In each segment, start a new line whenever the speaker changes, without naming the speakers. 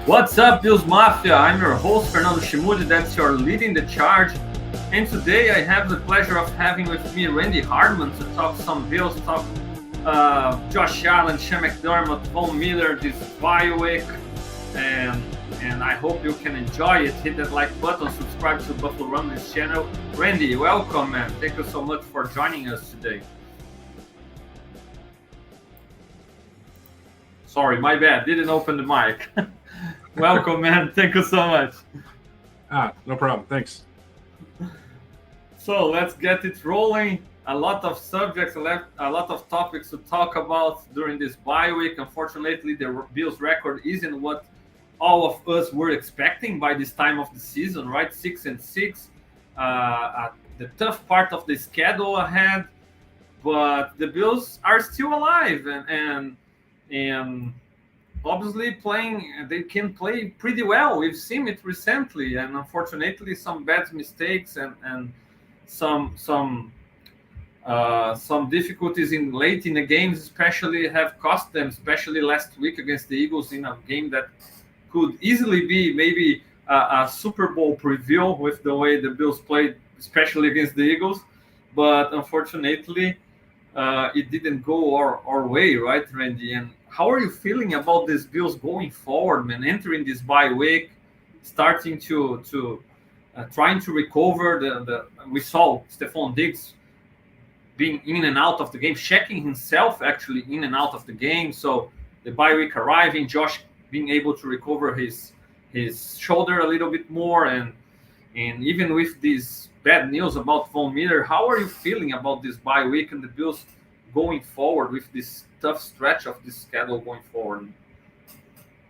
What's up, Bills Mafia? I'm your host, Fernando Schmude, that's your leading the charge. And today I have the pleasure of having with me Randy Hardman to talk some Bills, talk Josh Allen, Sean McDermott, Von Miller, this bye week. And I hope you can enjoy it. Hit that like button, subscribe to Buffalo Rumblings channel. Randy, welcome, man. Thank you so much for joining us today. Sorry, my bad. Didn't open the mic. Welcome, man. Thank you so much.
No problem. Thanks.
So let's get it rolling. A lot of subjects left, a lot of topics to talk about during this bye week. Unfortunately, the Bills' record isn't what all of us were expecting by this time of the season, right? 6-6. The tough part of the schedule ahead, but the Bills are still alive and obviously playing. They can play pretty well. We've seen it recently, and unfortunately, some bad mistakes and some difficulties in late in the games, especially have cost them. Especially last week against the Eagles in a game that could easily be maybe a Super Bowl preview with the way the Bills played, especially against the Eagles. But unfortunately, it didn't go our way, right, Randy? And how are you feeling about these Bills going forward, man? Entering this bye week, starting to trying to recover. We saw Stephon Diggs being in and out of the game, checking himself actually in and out of the game. So the bye week arriving, Josh being able to recover his shoulder a little bit more, and even with this bad news about Von Miller, how are you feeling about this bye week and the Bills going forward with this tough stretch of this schedule going forward?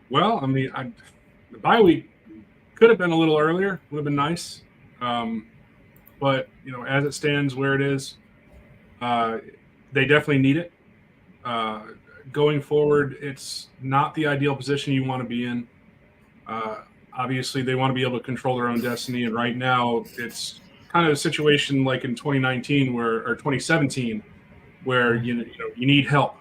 Well, I mean, the bye week could have been a little earlier. Would have been nice. But, as it stands where it is, they definitely need it. Going forward, it's not the ideal position you want to be in. Obviously, they want to be able to control their own destiny. And right now, it's kind of a situation like in 2019 or 2017 where you need help.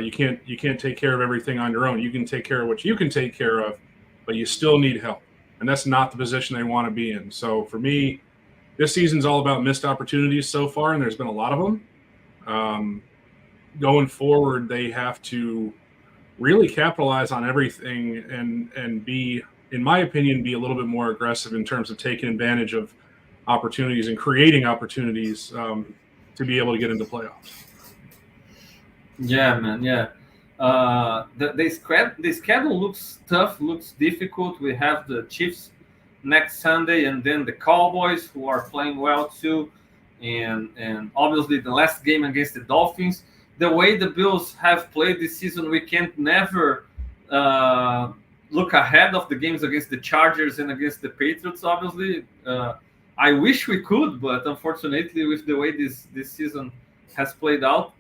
You can't take care of everything on your own. You can take care of what you can take care of, but you still need help. And that's not the position they want to be in. So for me, this season's all about missed opportunities so far, and there's been a lot of them. Going forward, they have to really capitalize on everything and be, in my opinion, be a little bit more aggressive in terms of taking advantage of opportunities and creating opportunities to be able to get into playoffs.
Yeah, man. Yeah. The schedule looks tough, looks difficult. We have the Chiefs next Sunday, and then the Cowboys, who are playing well too, and obviously the last game against the Dolphins. The way the Bills have played this season, we can't never look ahead of the games against the Chargers and against the Patriots. Obviously, I wish we could, but unfortunately, with the way this season has played out,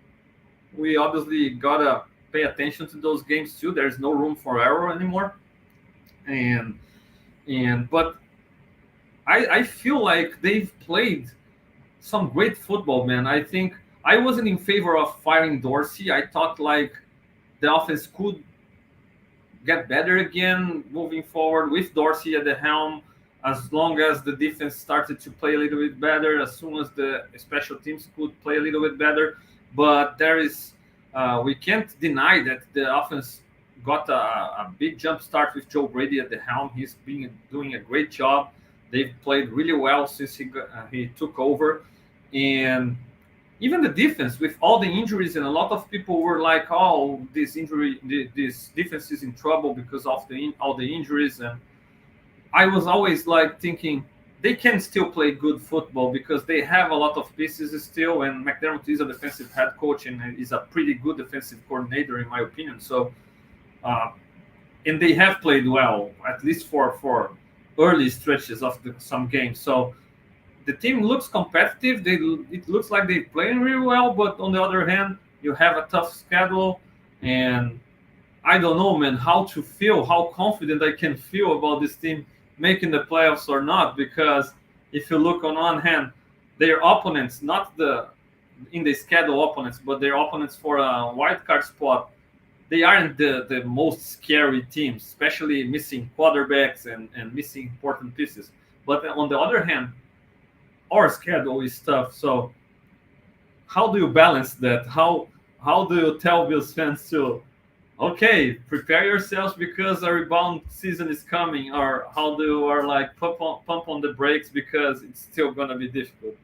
we obviously gotta pay attention to those games too. There's no room for error anymore, but I feel like they've played some great football, man. I think I wasn't in favor of firing Dorsey. I thought like the offense could get better again moving forward with Dorsey at the helm, as long as the defense started to play a little bit better, as soon as the special teams could play a little bit better. But there is, we can't deny that the offense got a big jump start with Joe Brady at the helm. He's been doing a great job. They've played really well since he took over, and even the defense with all the injuries, and a lot of people were like, "Oh, this defense is in trouble because of all the injuries." And I was always like thinking they can still play good football because they have a lot of pieces still, and McDermott is a defensive head coach and is a pretty good defensive coordinator in my opinion. So, and they have played well, at least for early stretches of some games. So the team looks competitive. It looks like they're playing really well, but on the other hand, you have a tough schedule, and I don't know, man, how confident I can feel about this team making the playoffs or not. Because if you look on one hand, their opponents, not in the schedule opponents, but their opponents for a wild card spot they aren't the most scary teams, especially missing quarterbacks and missing important pieces. But on the other hand, our schedule is tough. So how do you balance that? How do you tell Bills fans to, okay, prepare yourselves because a rebound season is coming, or how do you are like pump on the brakes because it's still gonna be difficult?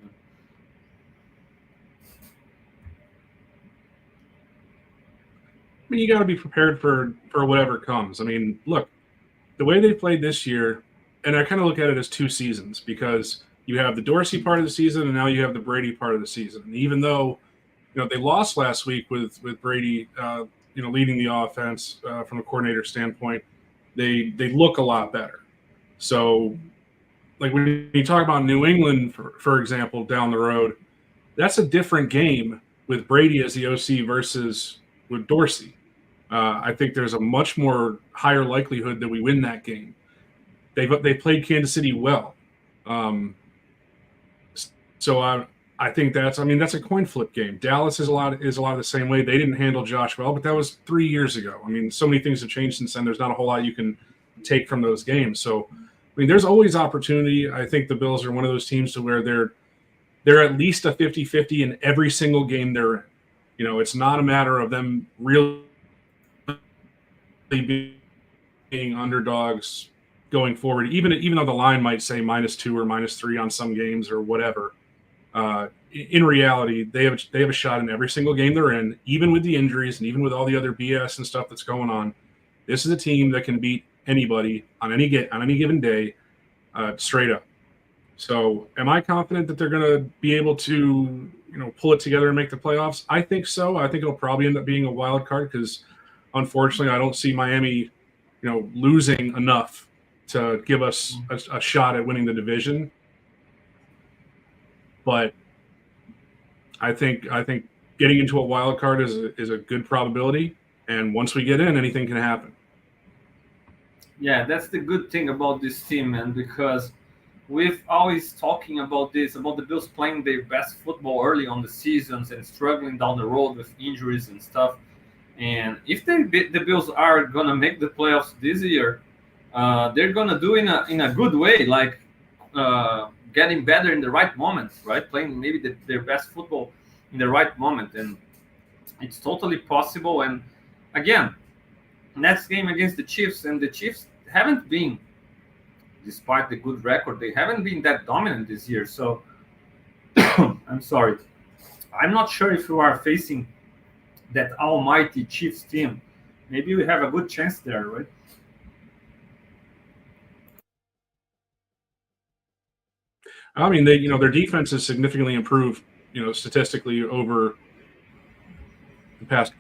I mean, you got to be prepared for whatever comes. I mean, look, the way they played this year, and I kind of look at it as two seasons because you have the Dorsey part of the season and now you have the Brady part of the season. And even though they lost last week with Brady, leading the offense from a coordinator standpoint, they look a lot better. So, like when you talk about New England, for example, down the road, that's a different game with Brady as the OC versus with Dorsey. I think there's a much more higher likelihood that we win that game. They played Kansas City well, um, so I think that's a coin flip game. Dallas is a lot of the same way. They didn't handle Josh well, but that was 3 years ago. I mean, so many things have changed since then. There's not a whole lot you can take from those games. So, I mean, there's always opportunity. I think the Bills are one of those teams to where they're at least a 50-50 in every single game they're in. It's not a matter of them really being underdogs going forward, even though the line might say -2 or -3 on some games or whatever. In reality, they have a shot in every single game they're in, even with the injuries and even with all the other BS and stuff that's going on. This is a team that can beat anybody on any given day, straight up. So, am I confident that they're going to be able to pull it together and make the playoffs? I think so. I think it'll probably end up being a wild card because, unfortunately, I don't see Miami, losing enough to give us a shot at winning the division. But I think getting into a wild card is a good probability, and once we get in, anything can happen.
Yeah, that's the good thing about this team, man, because we've always talking about this, about the Bills playing their best football early on the seasons and struggling down the road with injuries and stuff. And if the Bills are gonna make the playoffs this year, they're gonna do in a good way, like getting better in the right moments, right? Playing maybe their best football in the right moment, and it's totally possible. And again, next game against the Chiefs, and the Chiefs haven't been, despite the good record, they haven't been that dominant this year. So I'm sorry, I'm not sure if you are facing that almighty Chiefs team. Maybe we have a good chance there, right?
I mean, their defense has significantly improved, statistically over the past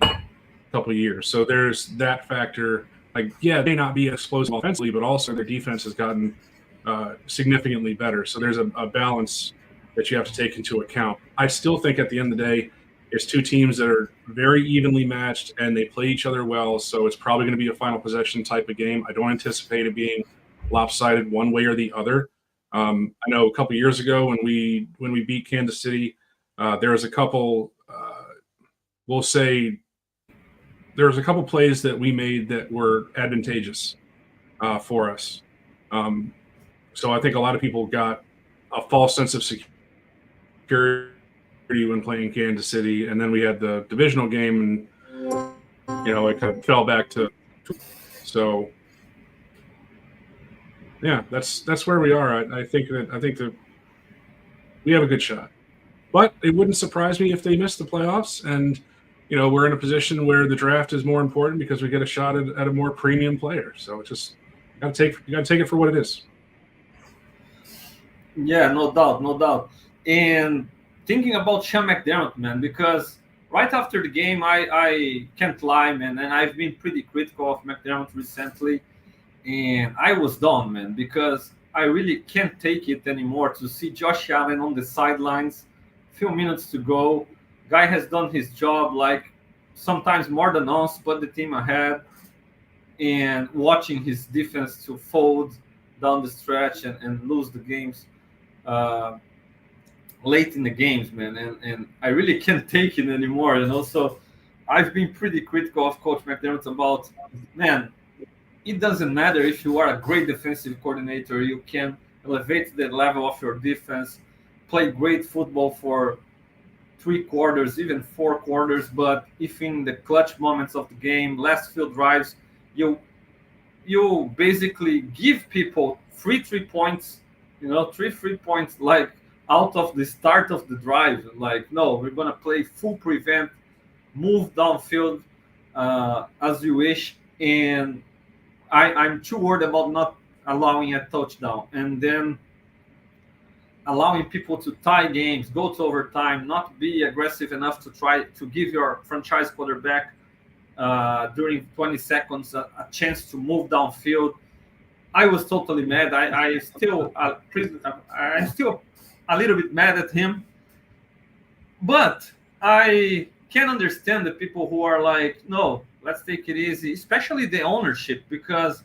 couple of years. So there's that factor. Like, yeah, they may not be explosive offensively, but also their defense has gotten significantly better. So there's a balance that you have to take into account. I still think at the end of the day, it's two teams that are very evenly matched and they play each other well. So it's probably going to be a final possession type of game. I don't anticipate it being lopsided one way or the other. I know a couple years ago when we beat Kansas City, there was a couple. We'll say there was a couple plays that we made that were advantageous for us. So I think a lot of people got a false sense of security when playing Kansas City, and then we had the divisional game, and it kind of fell back to. So yeah, that's where we are. I think that we have a good shot, but it wouldn't surprise me if they miss the playoffs, and we're in a position where the draft is more important because we get a shot at a more premium player. So it's just you got to take it for what it is.
Yeah, no doubt, no doubt. And thinking about Sean McDermott, man, because right after the game, I can't lie, man, and I've been pretty critical of McDermott recently, and I was done, man, because I really can't take it anymore to see Josh Allen on the sidelines, few minutes to go. Guy has done his job, like sometimes more than us, put the team ahead, and watching his defense to fold down the stretch and lose the games uh, late in the games, man. And I really can't take it anymore, So I've been pretty critical of Coach McDermott about, man, it doesn't matter if you are a great defensive coordinator, you can elevate the level of your defense, play great football for 3 quarters, even 4 quarters, but if in the clutch moments of the game, last few drives, you you basically give people three points, three points like out of the start of the drive. Like, no, we're gonna play full prevent, move downfield as you wish, and I'm too worried about not allowing a touchdown, and then allowing people to tie games, go to overtime, not be aggressive enough to try to give your franchise quarterback during 20 seconds a chance to move downfield. I was totally mad. I'm still a little bit mad at him, but I can understand the people who are like, no, let's take it easy, especially the ownership, because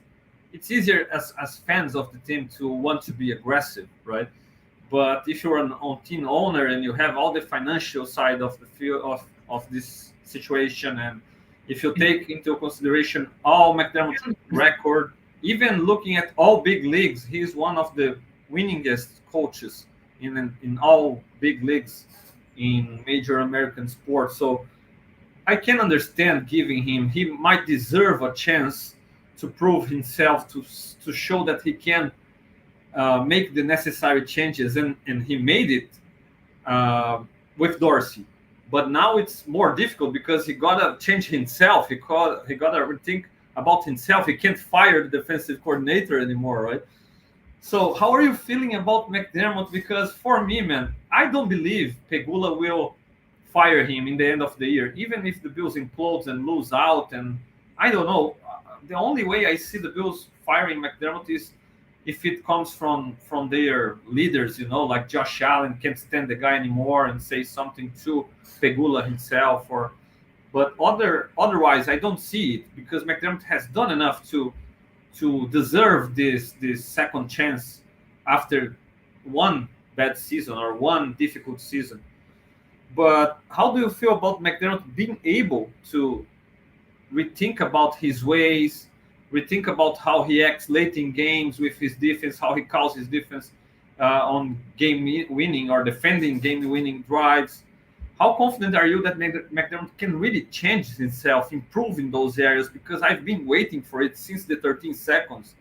it's easier as fans of the team to want to be aggressive, right? But if you're an on team owner and you have all the financial side of the field of this situation, and if you take into consideration all McDermott's record, even looking at all big leagues, he's one of the winningest coaches in all big leagues in major American sports. So I can understand giving him. He might deserve a chance to prove himself, to show that he can make the necessary changes, and he made it with Dorsey. But now it's more difficult because he gotta change himself. He gotta rethink about himself. He can't fire the defensive coordinator anymore, right? So how are you feeling about McDermott? Because for me, man, I don't believe Pegula will fire him in the end of the year, even if the Bills implodes and lose out. And I don't know. The only way I see the Bills firing McDermott is if it comes from their leaders, like Josh Allen can't stand the guy anymore and say something to Pegula himself, or but otherwise I don't see it, because McDermott has done enough to deserve this second chance after one bad season or one difficult season. But how do you feel about McDermott being able to rethink about his ways, rethink about how he acts late in games with his defense, how he calls his defense on game winning or defending game winning drives? How confident are you that McDermott can really change himself, improve in those areas? Because I've been waiting for it since the 13 seconds,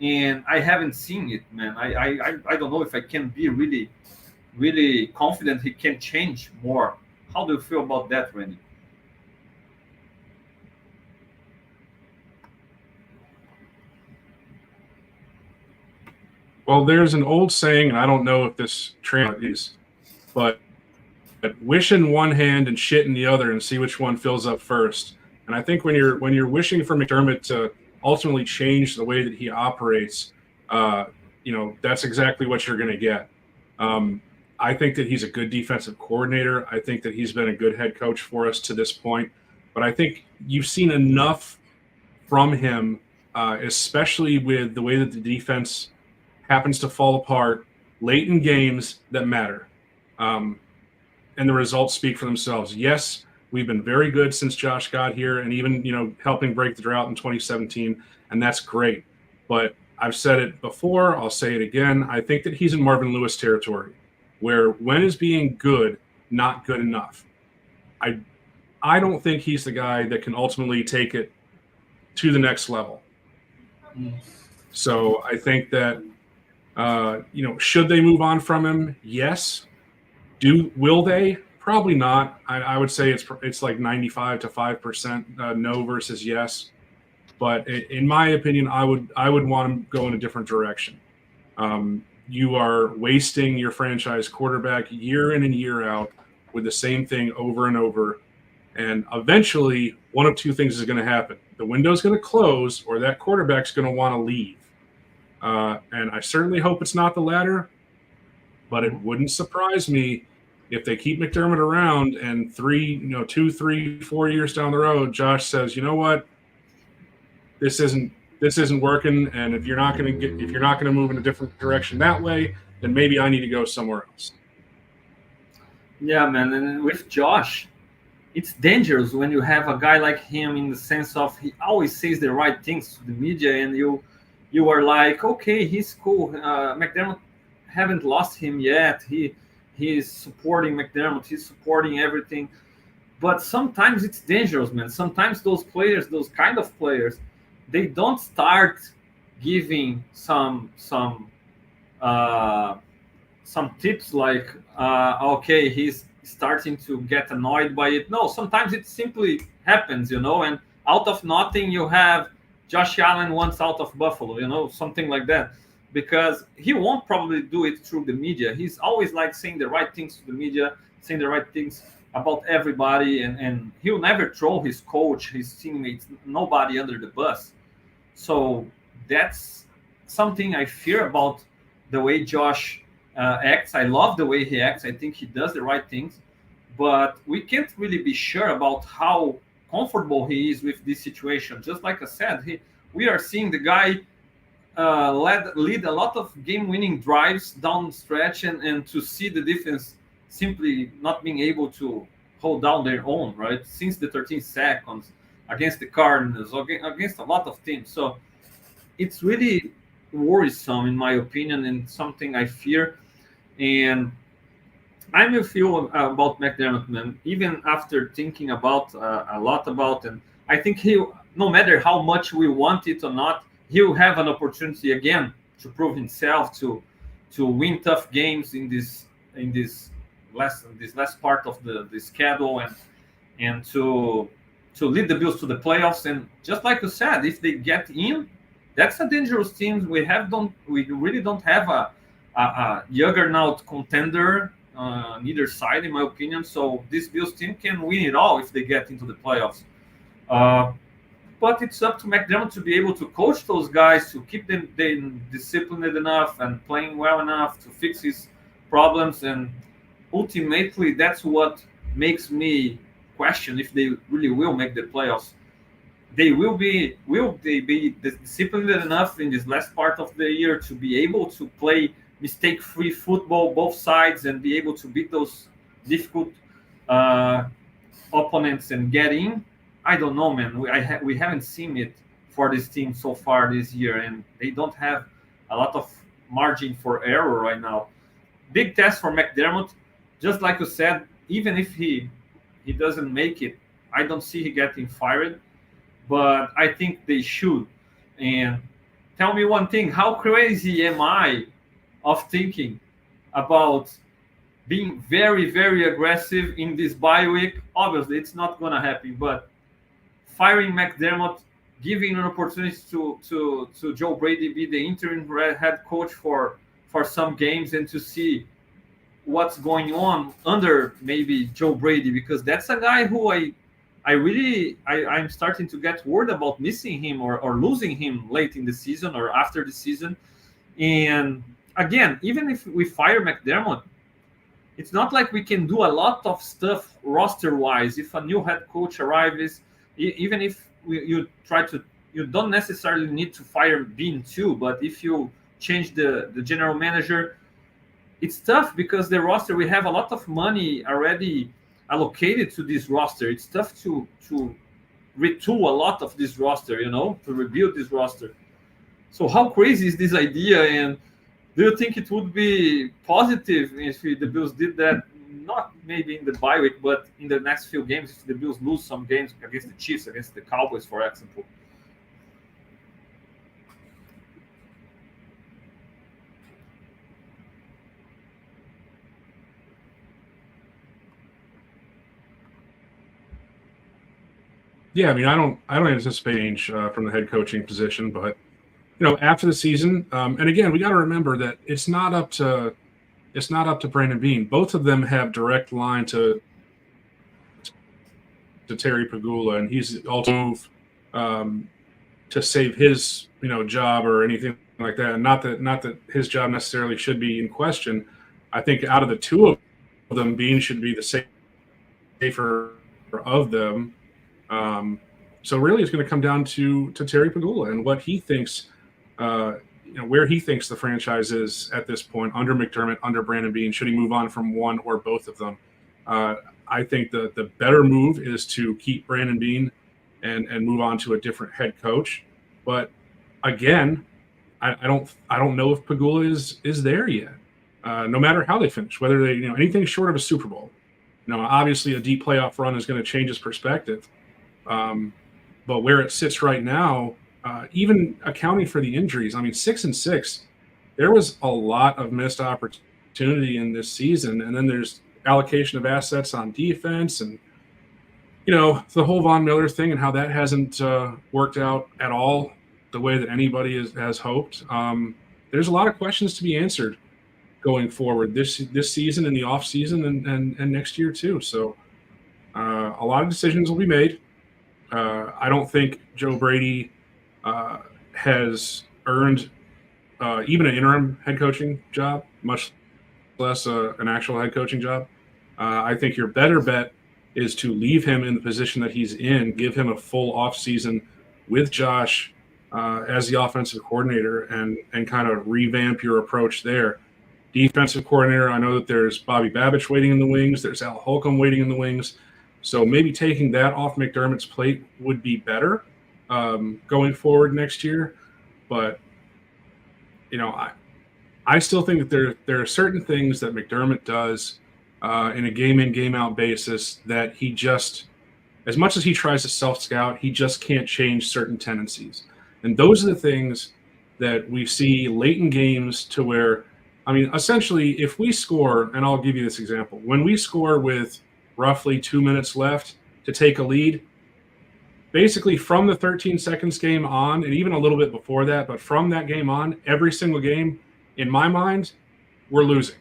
and I haven't seen it, man. I don't know if I can be really confident he can change more. How do you feel about that, Randy?
Well, there's an old saying, and I don't know if this translates, but wish in one hand and shit in the other, and see which one fills up first. And I think when you're wishing for McDermott to ultimately change the way that he operates, that's exactly what you're going to get. I think that he's a good defensive coordinator. I think that he's been a good head coach for us to this point. But I think you've seen enough from him, especially with the way that the defense happens to fall apart late in games that matter. And the results speak for themselves. Yes, we've been very good since Josh got here, and even, helping break the drought in 2017, and that's great. But I've said it before, I'll say it again. I think that he's in Marvin Lewis territory, where when is being good not good enough? I don't think he's the guy that can ultimately take it to the next level. So I think that should they move on from him? Yes. Will they? Probably not. I would say it's like 95 to 5% no versus yes. But in my opinion, I would want him to go in a different direction. You are wasting your franchise quarterback year in and year out with the same thing over and over. And eventually, one of two things is going to happen. The window's going to close, or that quarterback's going to want to leave. And I certainly hope it's not the latter, but it wouldn't surprise me if they keep McDermott around and 2, 3, 4 years down the road, Josh says, you know what, this isn't working, and if you're not going to move in a different direction that way, then maybe I need to go somewhere else.
Yeah, man. And with Josh, it's dangerous when you have a guy like him, in the sense of he always says the right things to the media, and you are like, okay, he's cool. McDermott haven't lost him yet. He's supporting McDermott. He's supporting everything. But sometimes it's dangerous, man. Sometimes those players, those kind of players, they don't start giving uh, some tips like, okay, he's starting to get annoyed by it. No, sometimes it simply happens, and out of nothing you have Josh Allen once out of Buffalo, something like that. Because he won't probably do it through the media. He's always like saying the right things to the media, saying the right things about everybody, and he'll never throw his coach, his teammates, nobody under the bus. So that's something I fear about the way Josh acts. I love the way he acts. I think he does the right things, but we can't really be sure about how comfortable he is with this situation. Just like I said, we are seeing the guy lead a lot of game-winning drives down the stretch, and to see the defense simply not being able to hold down their own, right? Since the 13 seconds against the Cardinals, against a lot of teams. So it's really worrisome, in my opinion, and something I fear. And I'm with you about McDermott, man. Even after thinking about a lot about, and I think he, no matter how much we want it or not, he'll have an opportunity again to prove himself, to win tough games in this last part of the schedule, and to lead the Bills to the playoffs. And just like you said, if they get in, that's a dangerous team. We really don't have a juggernaut contender on either side, in my opinion. So this Bills team can win it all if they get into the playoffs. Uh, but it's up to McDermott to be able to coach those guys, to keep them disciplined enough and playing well enough to fix his problems. And ultimately, that's what makes me question if they really will make the playoffs. Will they be disciplined enough in this last part of the year to be able to play mistake-free football both sides and be able to beat those difficult uh, opponents and get in? I don't know, man. We haven't seen it for this team so far this year, and they don't have a lot of margin for error right now. Big test for McDermott. Just like you said, even if he doesn't make it, I don't see he getting fired, but I think they should. And tell me one thing: how crazy am I of thinking about being very, very aggressive in this bye week? Obviously, it's not gonna happen, but firing McDermott, giving an opportunity to Joe Brady be the interim head coach for some games, and to see what's going on under maybe Joe Brady, because that's a guy who I'm starting to get worried about missing him, or losing him late in the season or after the season. And again, even if we fire McDermott, it's not like we can do a lot of stuff roster wise. If a new head coach arrives, even if you don't necessarily need to fire Bean too, but if you change the general manager, it's tough because the roster, we have a lot of money already allocated to this roster. It's tough to retool a lot of this roster, to rebuild this roster. So how crazy is this idea? And do you think it would be positive if the Bills did that? Not maybe in the bye week, but in the next few games, if the Bills lose some games against the Chiefs, against the Cowboys, for example.
Yeah, I mean, I don't anticipate change from the head coaching position, but after the season, and again, we got to remember that it's not up to Brandon Bean. Both of them have direct line to Terry Pagula, and he's also moved to save his job or anything like that. And not that his job necessarily should be in question. I think out of the two of them, Bean should be the safer of them. So really, it's going to come down to Terry Pagula and what he thinks, where he thinks the franchise is at this point under McDermott, under Brandon Bean. Should he move on from one or both of them? I think the better move is to keep Brandon Beane and move on to a different head coach. But again, I don't know if Pagula is there yet. No matter how they finish, whether they anything short of a Super Bowl. Obviously a deep playoff run is going to change his perspective. Um, but where it sits right now, even accounting for the injuries, I mean 6-6, there was a lot of missed opportunity in this season, and then there's allocation of assets on defense, and the whole Von Miller thing and how that hasn't worked out at all the way that anybody has hoped. There's a lot of questions to be answered going forward this season and the off season and next year too. So a lot of decisions will be made. I don't think Joe Brady has earned even an interim head coaching job, much less an actual head coaching job. I think your better bet is to leave him in the position that he's in, give him a full offseason with Josh as the offensive coordinator, and kind of revamp your approach there. Defensive coordinator, I know that there's Bobby Babich waiting in the wings. There's Al Holcomb waiting in the wings. So maybe taking that off McDermott's plate would be better going forward next year. But, I still think that there are certain things that McDermott does in a game-in, game-out basis that he just, as much as he tries to self-scout, he just can't change certain tendencies. And those are the things that we see late in games to where, essentially, if we score, and I'll give you this example, when we score with roughly 2 minutes left to take a lead, basically from the 13 seconds game on, and even a little bit before that, but from that game on, every single game, in my mind, we're losing.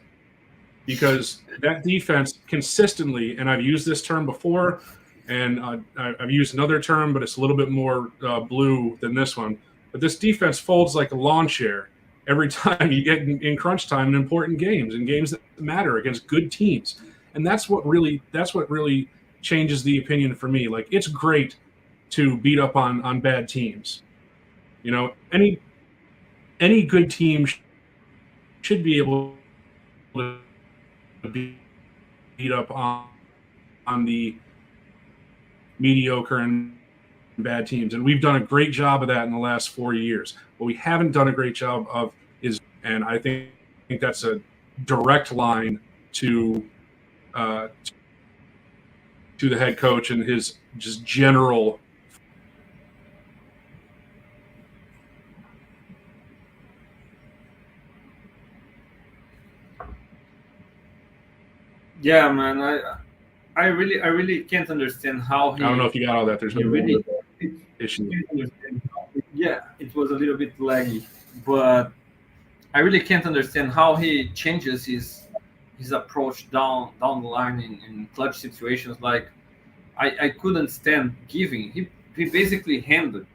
Because that defense consistently, and I've used this term before, and I've used another term, but it's a little bit more blue than this one, but this defense folds like a lawn chair every time you get in crunch time in important games, and games that matter against good teams. And that's what really changes the opinion for me. Like, it's great to beat up on bad teams. Any good team should be able to beat up on the mediocre and bad teams. And we've done a great job of that in the last 4 years. What we haven't done a great job of is, and I think that's a direct line to the head coach and his just general.
Yeah, man. I really can't understand how he.
I don't know if you got all that. There's
He
been
really
a issue.
can't understand how yeah, it was a little bit laggy, but I really can't understand how he changes his approach down the line in clutch situations. Like I couldn't stand giving. He basically handed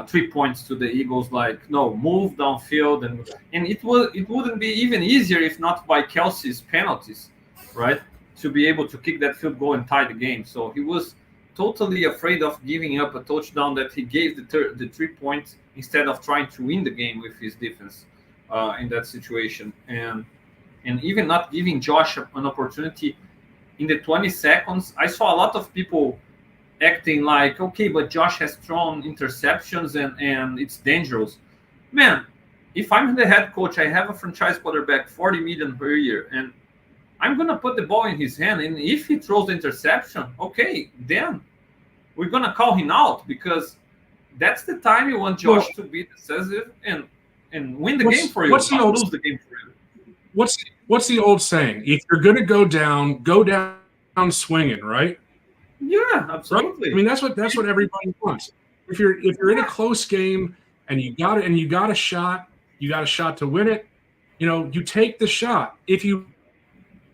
3 points to the Eagles. Like, no, move downfield, and it wouldn't be even easier if not by Kelsey's penalties, right? To be able to kick that field goal and tie the game. So he was totally afraid of giving up a touchdown that he gave the 3 points instead of trying to win the game with his defense in that situation. And even not giving Josh an opportunity in the 20 seconds. I saw a lot of people acting like, okay, but Josh has thrown interceptions and it's dangerous. Man, if I'm the head coach, I have a franchise quarterback, $40 million per year, and I'm gonna put the ball in his hand. And if he throws the interception, okay, then we're gonna call him out, because that's the time you want Josh to be decisive and win the game for you. Lose the game for you.
What's the old saying? If you're gonna go down swinging, right?
Yeah, absolutely.
Right? That's what everybody wants. If you're in a close game and you got a shot to win it, you take the shot. If you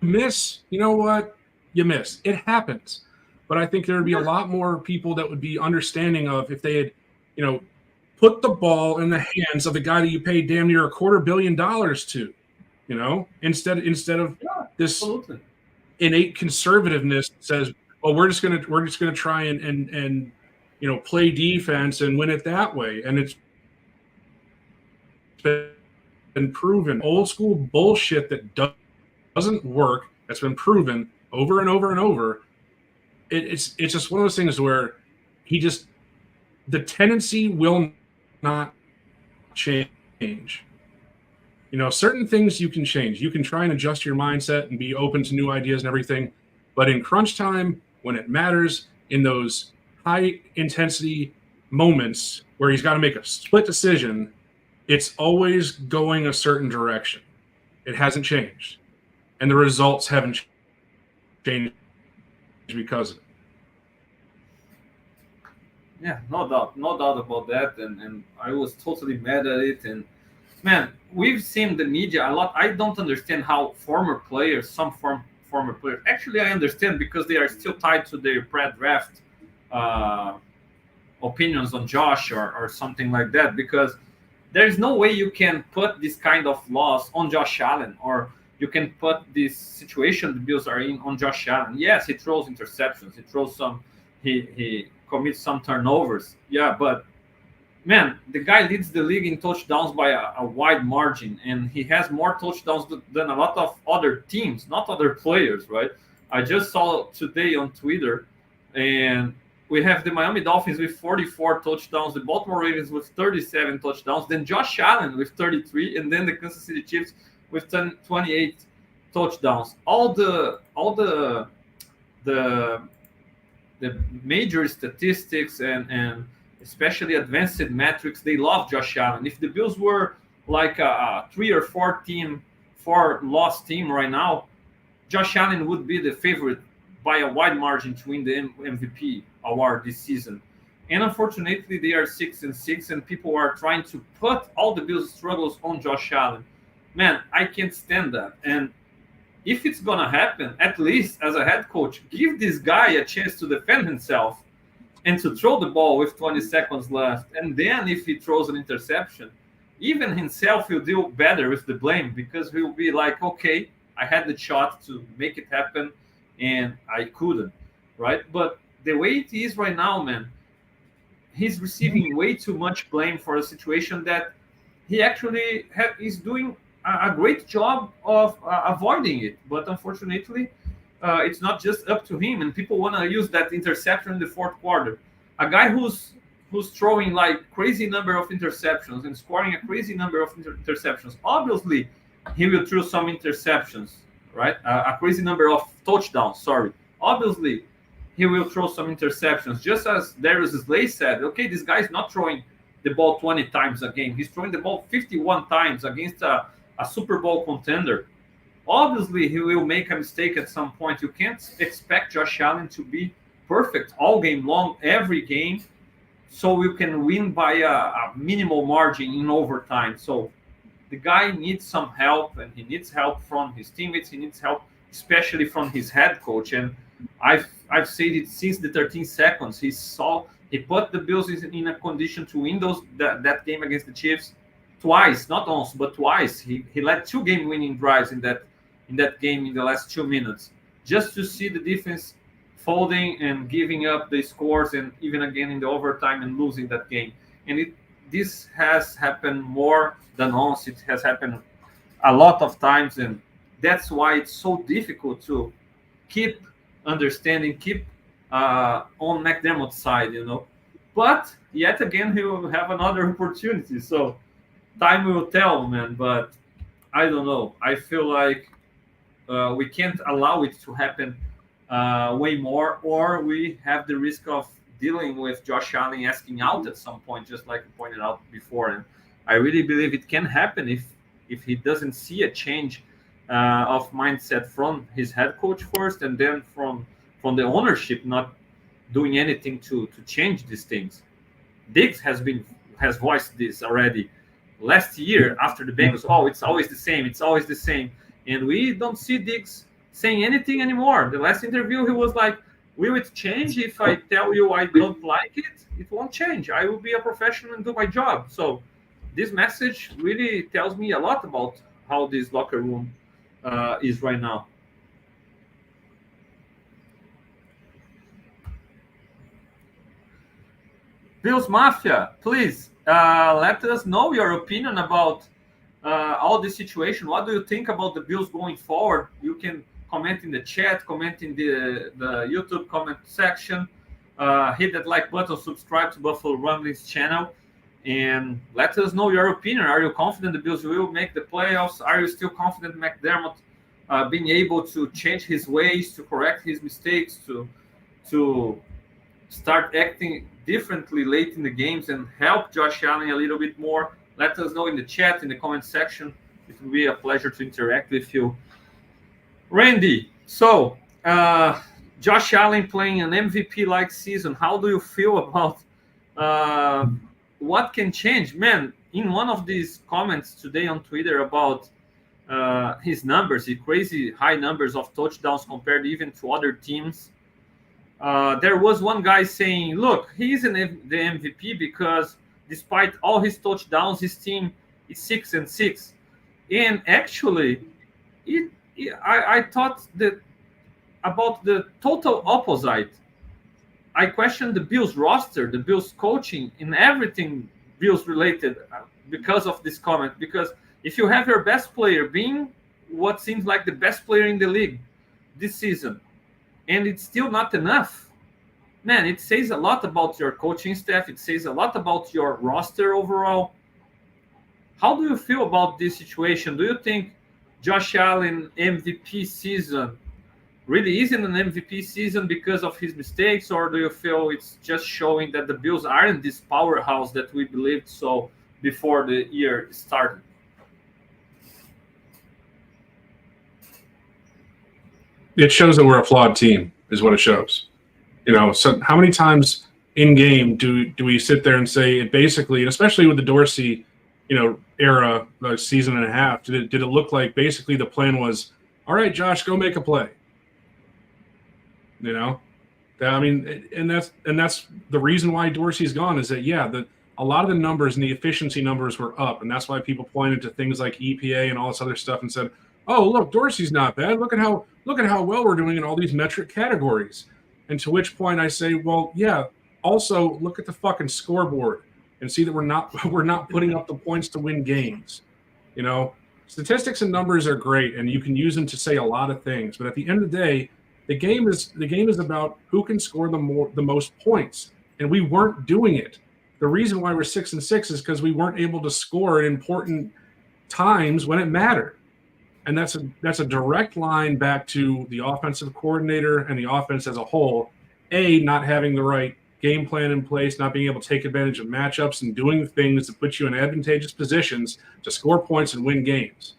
miss, you know what? You miss. It happens. But I think there would be a lot more people that would be understanding of if they had, put the ball in the hands of the guy that you paid damn near $250 million to, instead of this innate conservativeness that says, well, we're just gonna try and play defense and win it that way. And it's been proven, old school bullshit that doesn't work. That's been proven over and over and over, it's just one of those things where he just the tendency will not change. Certain things you can change. You can try and adjust your mindset and be open to new ideas and everything. But in crunch time, when it matters, in those high intensity moments where he's got to make a split decision, it's always going a certain direction. It hasn't changed. And the results haven't changed because of it.
Yeah, no doubt about that. And I was totally mad at it. And man, we've seen the media a lot. I don't understand how former players, former players, actually I understand because they are still tied to their pre-draft uh, opinions on Josh or something like that. Because there's no way you can put this kind of loss on Josh Allen, or you can put this situation the Bills are in on Josh Allen. Yes, he throws interceptions. He throws some. He commits some turnovers. Yeah, but man, the guy leads the league in touchdowns by a wide margin, and he has more touchdowns than a lot of other teams, not other players, right? I just saw today on Twitter, and we have the Miami Dolphins with 44 touchdowns, the Baltimore Ravens with 37 touchdowns, then Josh Allen with 33, and then the Kansas City Chiefs with 28 touchdowns. The the major statistics and especially advanced metrics, they love Josh Allen. If the Bills were like a 4 loss team right now, Josh Allen would be the favorite by a wide margin to win the MVP award this season. And unfortunately, they are 6-6, and people are trying to put all the Bills' struggles on Josh Allen. Man, I can't stand that. And if it's gonna happen, at least as a head coach, give this guy a chance to defend himself and to throw the ball with 20 seconds left. And then if he throws an interception, even himself will deal better with the blame, because he'll be like, okay, I had the shot to make it happen and I couldn't, right? But the way it is right now, man, he's receiving way too much blame for a situation that he actually is doing a great job of avoiding it. But unfortunately, it's not just up to him, and people want to use that interception in the fourth quarter. A guy who's throwing like crazy number of interceptions and scoring a crazy number of interceptions. Obviously, he will throw some interceptions, right? A crazy number of touchdowns. Sorry. Obviously, he will throw some interceptions. Just as Darius Slay said, okay, this guy is not throwing the ball 20 times a game. He's throwing the ball 51 times against a Super Bowl contender. Obviously, he will make a mistake at some point. You can't expect Josh Allen to be perfect all game long, every game, so you can win by a minimal margin in overtime. So the guy needs some help, and he needs help from his teammates. He needs help, especially from his head coach. And I've said it since the 13 seconds. He put the Bills in a condition to win that game against the Chiefs twice, not once, but twice. He led 2 game-winning drives in that game in the last 2 minutes, just to see the defense folding and giving up the scores, and even again in the overtime and losing that game. And this has happened more than once. It has happened a lot of times, and that's why it's so difficult to keep understanding, keep on McDermott's side, But yet again, he will have another opportunity. So time will tell, man. But I don't know. I feel like we can't allow it to happen way more, or we have the risk of dealing with Josh Allen asking out at some point, just like you pointed out before. And I really believe it can happen if he doesn't see a change of mindset from his head coach first, and then from the ownership not doing anything to change these things. Diggs has voiced this already last year after the Bengals. Oh, it's always the same. It's always the same. And we don't see Diggs saying anything anymore. The last interview, he was like, will it change if I tell you I don't like it? It won't change. I will be a professional and do my job. So this message really tells me a lot about how this locker room is right now. Bills Mafia, please let us know your opinion about all this situation. What do you think about the Bills going forward? You can comment in the chat, comment in the YouTube comment section. Hit that like button, subscribe to Buffalo Rumblings channel, and let us know your opinion. Are you confident the Bills will make the playoffs? Are you still confident McDermott being able to change his ways, to correct his mistakes, to start acting differently late in the games and help Josh Allen a little bit more? Let us know in the chat, in the comment section. It will be a pleasure to interact with you. Randy, so Josh Allen playing an MVP-like season. How do you feel about what can change? Man, in one of these comments today on Twitter about his numbers, the crazy high numbers of touchdowns compared even to other teams, there was one guy saying, look, he's the MVP because despite all his touchdowns, his team is 6-6. And actually, I thought that about the total opposite. I questioned the Bills roster, the Bills coaching, in everything Bills related because of this comment. Because if you have your best player being what seems like the best player in the league this season, and it's still not enough, man, it says a lot about your coaching staff. It says a lot about your roster overall. How do you feel about this situation? Do you think Josh Allen MVP season really isn't an MVP season because of his mistakes, or do you feel it's just showing that the Bills aren't this powerhouse that we believed so before the year started?
It shows that we're a flawed team, is what it shows. So how many times in game do we sit there and say it basically, and especially with the Dorsey, era, the season and a half, did it look like basically the plan was, all right, Josh, go make a play. I mean, and that's the reason why Dorsey's gone is that a lot of the numbers and the efficiency numbers were up, and that's why people pointed to things like EPA and all this other stuff and said, oh, look, Dorsey's not bad. Look at how well we're doing in all these metric categories. And to which point I say, well, yeah, also look at the fucking scoreboard and see that we're not putting up the points to win games. Statistics and numbers are great, and you can use them to say a lot of things. But at the end of the day, the game is about who can score the most points, and we weren't doing it. The reason why we're 6-6 is because we weren't able to score at important times when it mattered. And that's a direct line back to the offensive coordinator and the offense as a whole, not having the right game plan in place, not being able to take advantage of matchups and doing things that put you in advantageous positions to score points and win games.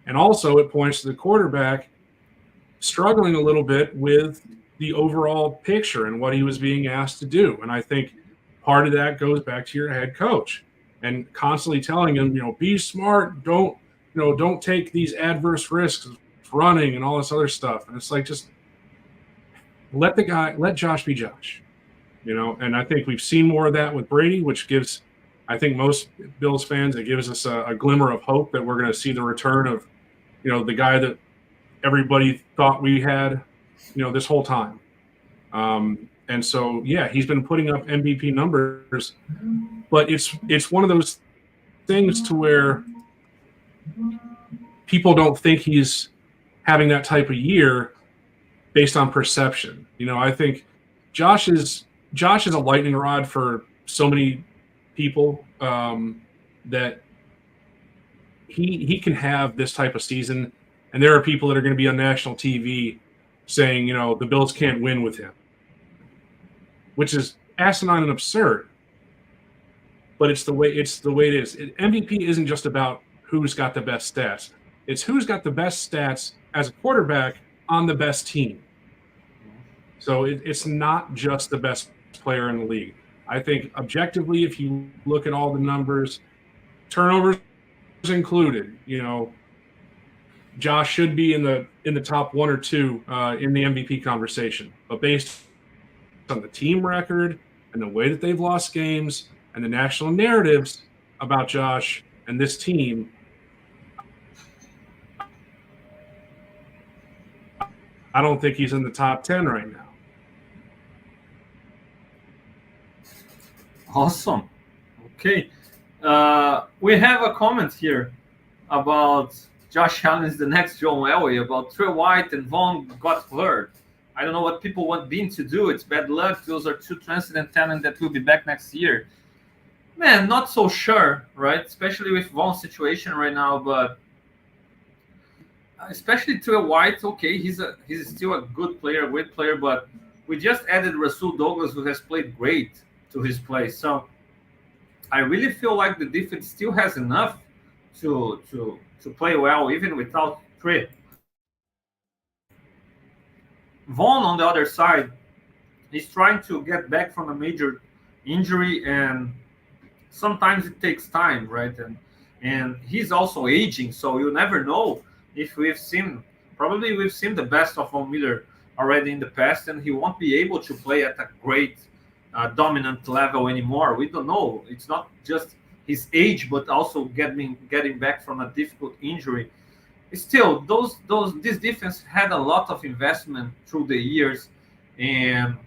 And also it points to the quarterback struggling a little bit with the overall picture and what he was being asked to do. And I think part of that goes back to your head coach and constantly telling him, be smart, don't take these adverse risks of running and all this other stuff. And it's like, just let Josh be Josh, and I think we've seen more of that with Brady, which gives, I think, most Bills fans, it gives us a glimmer of hope that we're going to see the return of, the guy that everybody thought we had, this whole time. And so, he's been putting up MVP numbers, but it's one of those things to where people don't think he's having that type of year based on perception. I think Josh is a lightning rod for so many people that he can have this type of season, and there are people that are going to be on national TV saying, the Bills can't win with him, which is asinine and absurd. But it's the way it is. MVP isn't just about who's got the best stats. It's who's got the best stats as a quarterback on the best team. So it's not just the best player in the league. I think objectively, if you look at all the numbers, turnovers included, Josh should be in the top one or two in the MVP conversation. But based on the team record and the way that they've lost games and the national narratives about Josh and this team, I don't think he's in the top 10 right now.
Awesome. Okay. We have a comment here about Josh Allen is the next John Elway, about Trey White and Vaughn got hurt. I don't know what people want Bean to do. It's bad luck. Those are two transcendent talent that will be back next year. Man, not so sure, right? Especially with Vaughn's situation right now, but especially to a White, okay, he's still a good player, great player, but we just added Rasul Douglas, who has played great to his play. So I really feel like the defense still has enough to play well, even without Trey. Vaughn, on the other side, is trying to get back from a major injury, and sometimes it takes time, right? And he's also aging, so you never know if we've seen. Probably we've seen the best of Von Miller already in the past, and he won't be able to play at a great dominant level anymore. We don't know. It's not just his age, but also getting back from a difficult injury. Still, those this defense had a lot of investment through the years, and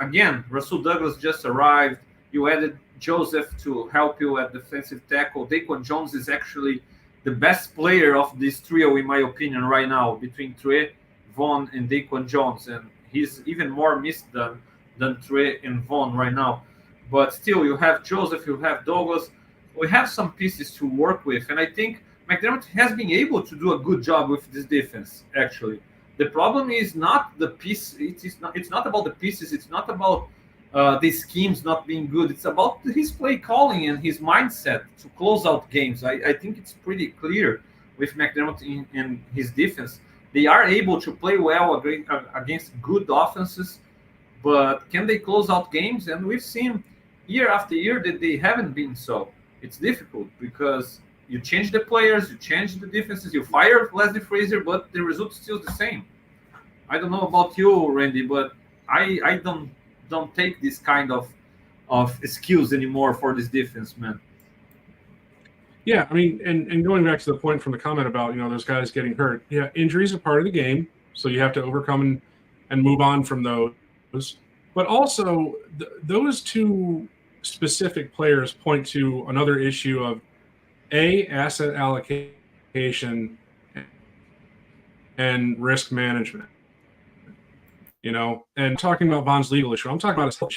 again, Russell Douglas just arrived. You added Joseph to help you at defensive tackle. Daquan Jones is actually the best player of this trio, in my opinion, right now, between Trey, Vaughn, and Daquan Jones. And he's even more missed than Trey and Vaughn right now. But still, you have Joseph, you have Douglas. We have some pieces to work with. And I think McDermott has been able to do a good job with this defense, actually. The problem is not the piece. It's not about the pieces. It's not about the schemes not being good. It's about his play calling and his mindset to close out games. I think it's pretty clear with McDermott in his defense. They are able to play well against good offenses, but can they close out games? And we've seen year after year that they haven't been so. It's difficult because you change the players, you change the defenses, you fire Leslie Frazier, but the result is still the same. I don't know about you, Randy, but I don't take this kind of skills anymore for this defense, man.
Yeah, I mean, and going back to the point from the comment about, those guys getting hurt. Yeah, injuries are part of the game, so you have to overcome and move on from those. But also, those two specific players point to another issue of asset allocation and risk management. And talking about Vaughn's legal issue, I'm talking about his health.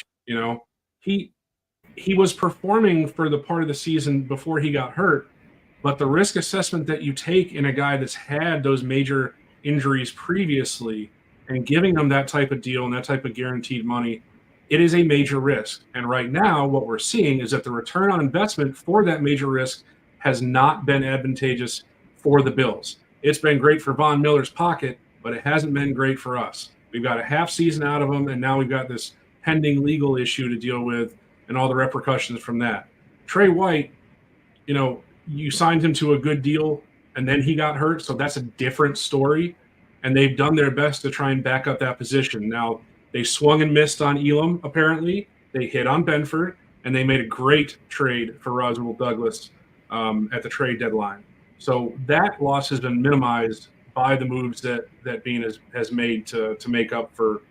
He was performing for the part of the season before he got hurt, but the risk assessment that you take in a guy that's had those major injuries previously and giving them that type of deal and that type of guaranteed money, it is a major risk. And right now, what we're seeing is that the return on investment for that major risk has not been advantageous for the Bills. It's been great for Von Miller's pocket, but it hasn't been great for us. We've got a half season out of him, and now we've got this pending legal issue to deal with and all the repercussions from that. Trey White, you signed him to a good deal, and then he got hurt, so that's a different story. And they've done their best to try and back up that position. Now, they swung and missed on Elam, apparently. They hit on Benford, and they made a great trade for Rasul Douglas at the trade deadline. So that loss has been minimized by the moves that Bean has made to make up for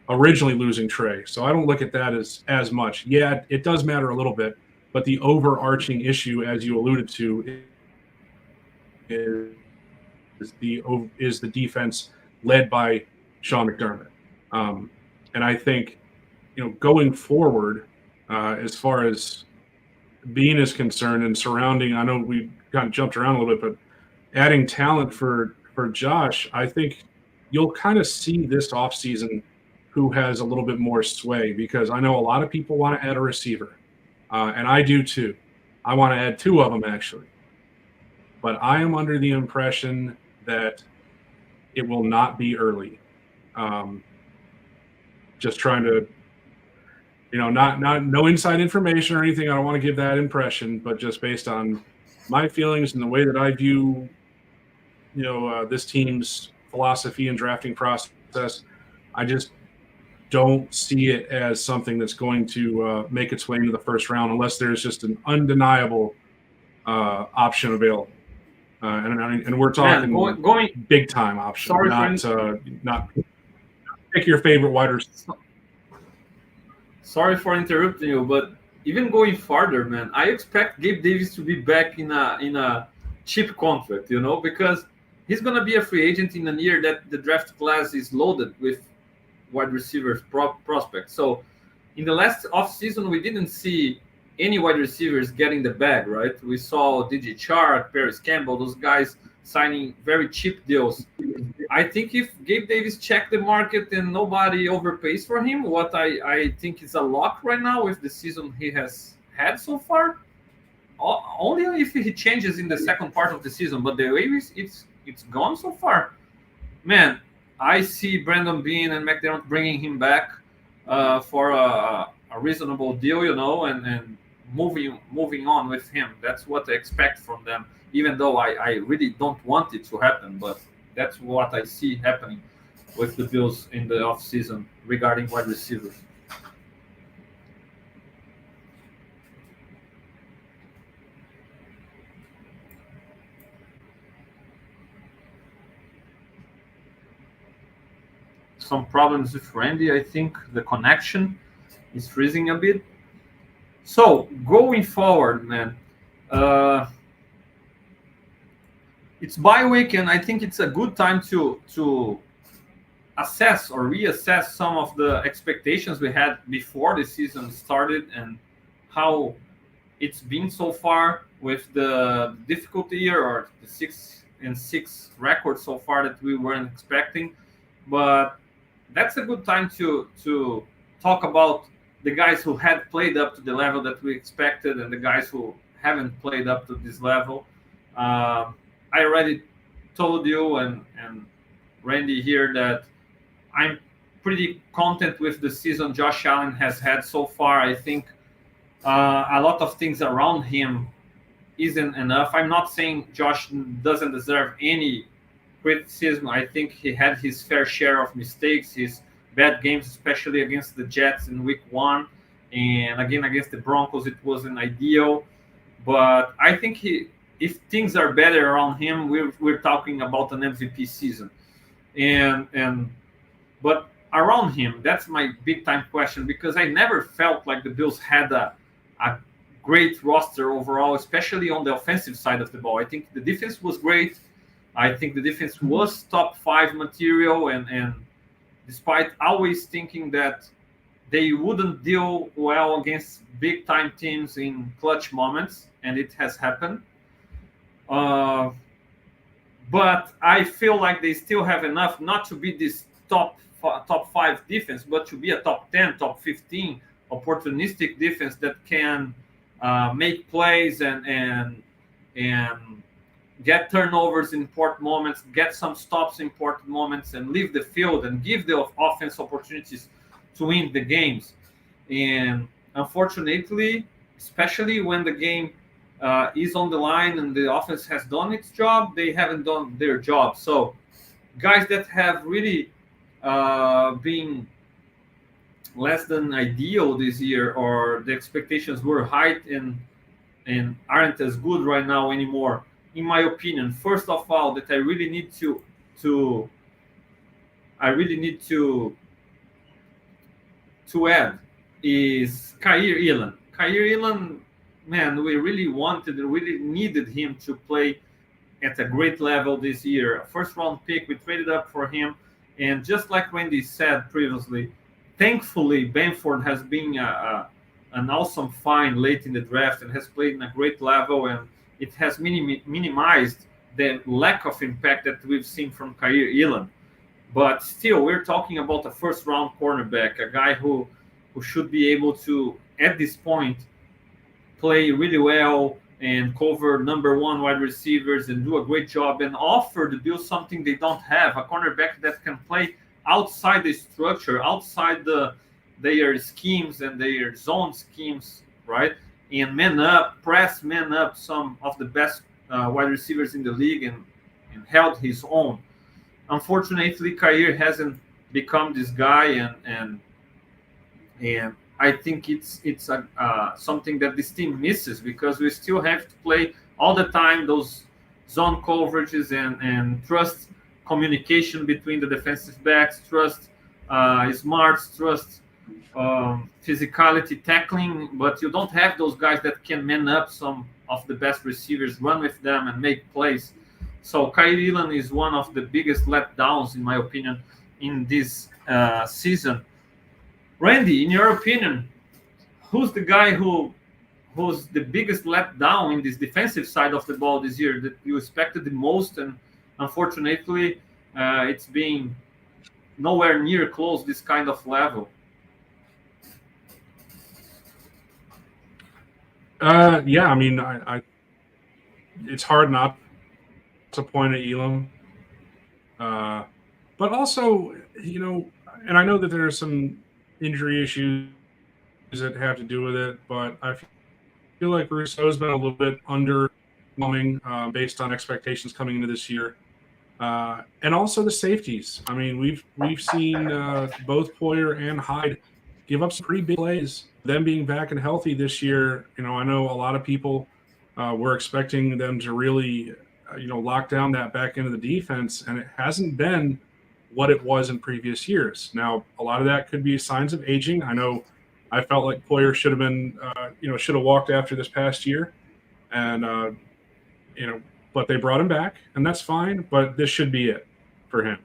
originally losing Trey. So I don't look at that as much. Yeah, it does matter a little bit, but the overarching issue, as you alluded to, is the defense led by Sean McDermott. And I think, going forward, as far as Bean is concerned and surrounding, I know we kind of jumped around a little bit, but adding talent for Josh, I think you'll kind of see this offseason who has a little bit more sway, because I know a lot of people want to add a receiver, and I do too. I want to add two of them, actually. But I am under the impression that it will not be early. Just trying to, not no inside information or anything. I don't want to give that impression, but just based on my feelings and the way that I view, this team's philosophy and drafting process, I just don't see it as something that's going to make its way into the first round unless there's just an undeniable option available. And we're talking
going
big time option, not pick your favorite wide receiver.
Sorry for interrupting you, but even going farther, man, I expect Gabe Davis to be back in a cheap contract, because he's going to be a free agent in a year that the draft class is loaded with wide receivers prospects. So in the last offseason, we didn't see any wide receivers getting the bag, right? We saw DJ Chark, Paris Campbell, those guys signing very cheap deals. I think if Gabe Davis checked the market and nobody overpays for him, what I think is a lock right now with the season he has had so far, only if he changes in the second part of the season. But the way it's gone so far, man, I see Brandon Bean and McDermott bringing him back for a reasonable deal, and moving on with him. That's what I expect from them, even though I really don't want it to happen. But that's what I see happening with the Bills in the offseason regarding wide receivers. Some problems with Randy. I think the connection is freezing a bit. So going forward, man, it's bye week, and I think it's a good time to assess or reassess some of the expectations we had before the season started and how it's been so far with the difficult year or the 6-6 record so far that we weren't expecting. But that's a good time to talk about the guys who had played up to the level that we expected and the guys who haven't played up to this level. I already told you and Randy here that I'm pretty content with the season Josh Allen has had so far. I think a lot of things around him isn't enough. I'm not saying Josh doesn't deserve any criticism. I think he had his fair share of mistakes, his bad games, especially against the Jets in week 1, and again against the Broncos, it wasn't ideal. But I think if things are better around him, we're talking about an MVP season. But around him, that's my big time question, because I never felt like the Bills had a great roster overall, especially on the offensive side of the ball. I think the defense was great. I think the defense was top 5 material, and despite always thinking that they wouldn't deal well against big time teams in clutch moments, and it has happened. But I feel like they still have enough not to be this top 5 defense, but to be a top 10, top 15 opportunistic defense that can make plays and get turnovers in important moments, get some stops in important moments, and leave the field and give the offense opportunities to win the games. And unfortunately, especially when the game is on the line and the offense has done its job, they haven't done their job. So guys that have really been less than ideal this year, or the expectations were high and aren't as good right now anymore, in my opinion. First of all, that I really need to add is Kaiir Elam. Kaiir Elam, man, we really needed him to play at a great level this year. A first-round pick, we traded up for him, and just like Randy said previously, thankfully Benford has been an awesome find late in the draft and has played in a great level, and it has minimized the lack of impact that we've seen from Kaiir Elam. But still, we're talking about a first-round cornerback, a guy who should be able to, at this point, play really well and cover number 1 wide receivers and do a great job and offer the Bills something they don't have, a cornerback that can play outside the structure, outside their schemes and their zone schemes, right? And man up some of the best wide receivers in the league and held his own. Unfortunately, Kaiir hasn't become this guy, and I think it's something that this team misses, because we still have to play all the time those zone coverages and trust communication between the defensive backs, trust smarts, trust physicality, tackling, but you don't have those guys that can man up some of the best receivers, run with them, and make plays. So Kyrie Elam is one of the biggest letdowns, in my opinion, in this season. Randy, in your opinion, who's the guy who's the biggest letdown in this defensive side of the ball this year that you expected the most, and unfortunately, it's being nowhere near close this kind of level?
Yeah, I mean, it's hard not to point at Elam, uh, but also, and I know that there are some injury issues that have to do with it, but I feel like Rousseau's been a little bit underwhelming based on expectations coming into this year. And also the safeties. I mean, we've seen both Poyer and Hyde give up some pretty big plays. Them being back and healthy this year, I know a lot of people were expecting them to really, lock down that back end of the defense, and it hasn't been what it was in previous years. Now, a lot of that could be signs of aging. I know I felt like Poyer should have been, should have walked after this past year, and but they brought him back, and that's fine. But this should be it for him.